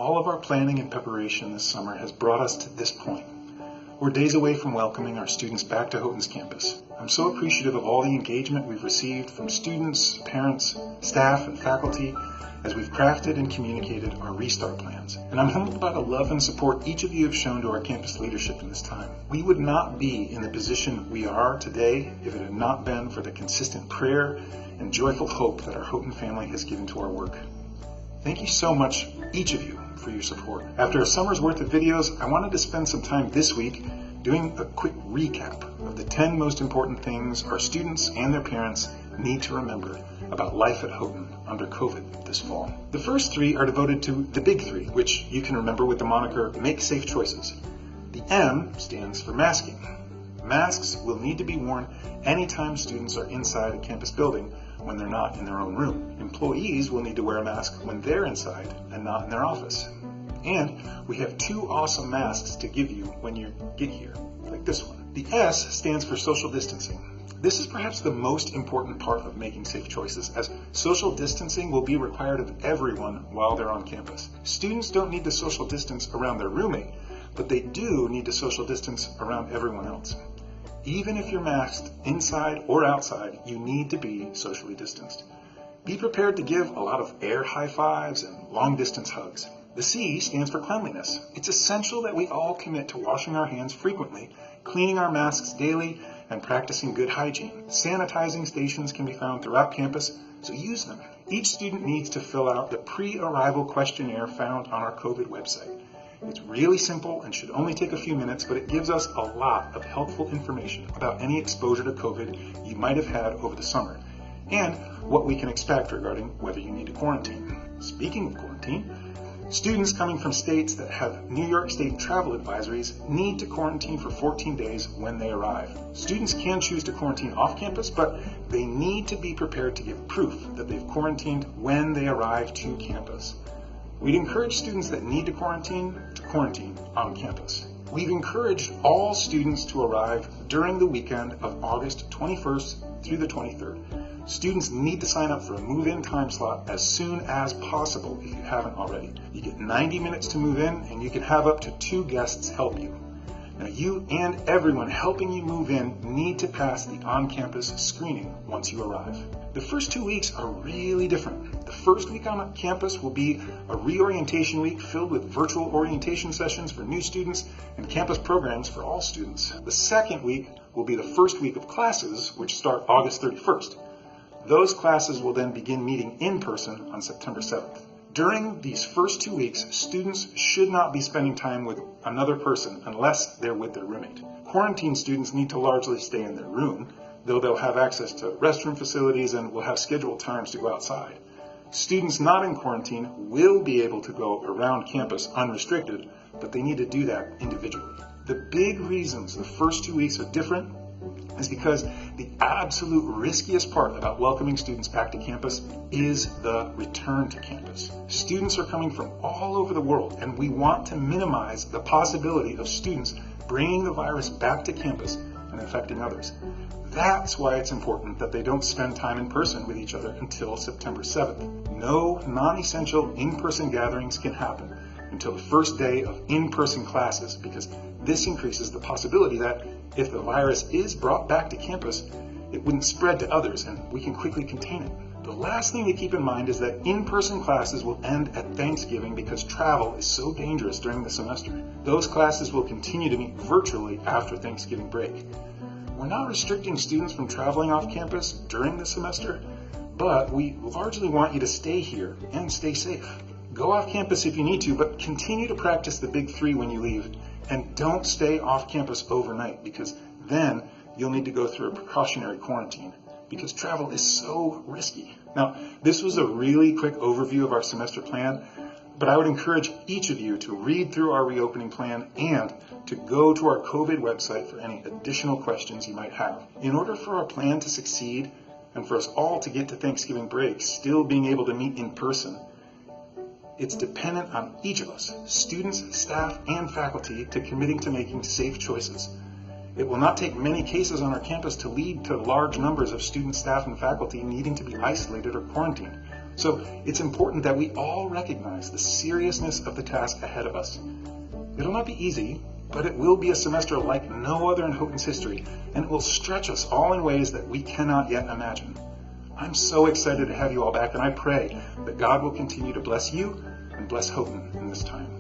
All of our planning and preparation this summer has brought us to this point. We're days away from welcoming our students back to Houghton's campus. I'm so appreciative of all the engagement we've received from students, parents, staff, and faculty as we've crafted and communicated our restart plans. And I'm humbled by the love and support each of you have shown to our campus leadership in this time. We would not be in the position we are today if it had not been for the consistent prayer and joyful hope that our Houghton family has given to our work. Thank you so much, each of you, for your support. After a summer's worth of videos, I wanted to spend some time this week doing a quick recap of the 10 most important things our students and their parents need to remember about life at Houghton under COVID this fall. The first 3 are devoted to the big 3, which you can remember with the moniker Make Safe Choices. The M stands for masking. Masks will need to be worn anytime students are inside a campus building when they're not in their own room. Employees will need to wear a mask when they're inside and not in their office. And we have 2 awesome masks to give you when you get here, like this one. The S stands for social distancing. This is perhaps the most important part of making safe choices, as social distancing will be required of everyone while they're on campus. Students don't need to social distance around their roommate, but they do need to social distance around everyone else. Even if you're masked inside or outside, you need to be socially distanced. Be prepared to give a lot of air high fives and long distance hugs. The C stands for cleanliness. It's essential that we all commit to washing our hands frequently, cleaning our masks daily, and practicing good hygiene. Sanitizing stations can be found throughout campus, so use them. Each student needs to fill out the pre-arrival questionnaire found on our COVID website. It's really simple and should only take a few minutes, but it gives us a lot of helpful information about any exposure to COVID you might have had over the summer, and what we can expect regarding whether you need to quarantine. Speaking of quarantine, students coming from states that have New York State travel advisories need to quarantine for 14 days when they arrive. Students can choose to quarantine off campus, but they need to be prepared to give proof that they've quarantined when they arrive to campus. We'd encourage students that need to quarantine on campus. We've encouraged all students to arrive during the weekend of August 21st through the 23rd. Students need to sign up for a move-in time slot as soon as possible if you haven't already. You get 90 minutes to move in, and you can have up to 2 guests help you. Now, you and everyone helping you move in need to pass the on-campus screening once you arrive. The first 2 weeks are really different. The first week on campus will be a reorientation week filled with virtual orientation sessions for new students and campus programs for all students. The second week will be the first week of classes, which start August 31st. Those classes will then begin meeting in person on September 7th. During these first 2 weeks, students should not be spending time with another person unless they're with their roommate. Quarantine students need to largely stay in their room, though they'll have access to restroom facilities and will have scheduled times to go outside. Students not in quarantine will be able to go around campus unrestricted, but they need to do that individually. The big reasons the first 2 weeks are different is because the absolute riskiest part about welcoming students back to campus is the return to campus. Students are coming from all over the world, and we want to minimize the possibility of students bringing the virus back to campus and infecting others. That's why it's important that they don't spend time in person with each other until September 7th. No non-essential in-person gatherings can happen until the first day of in-person classes, because this increases the possibility that if the virus is brought back to campus, it wouldn't spread to others and we can quickly contain it. The last thing to keep in mind is that in-person classes will end at Thanksgiving because travel is so dangerous during the semester. Those classes will continue to meet virtually after Thanksgiving break. We're not restricting students from traveling off campus during the semester, but we largely want you to stay here and stay safe. Go off campus if you need to, but continue to practice the big 3 when you leave, and don't stay off campus overnight, because then you'll need to go through a precautionary quarantine, because travel is so risky. Now, this was a really quick overview of our semester plan, but I would encourage each of you to read through our reopening plan and to go to our COVID website for any additional questions you might have. In order for our plan to succeed, and for us all to get to Thanksgiving break still being able to meet in person, it's dependent on each of us, students, staff, and faculty, to committing to making safe choices. It will not take many cases on our campus to lead to large numbers of students, staff, and faculty needing to be isolated or quarantined. So it's important that we all recognize the seriousness of the task ahead of us. It'll not be easy, but it will be a semester like no other in Houghton's history, and it will stretch us all in ways that we cannot yet imagine. I'm so excited to have you all back, and I pray that God will continue to bless you and bless Houghton in this time.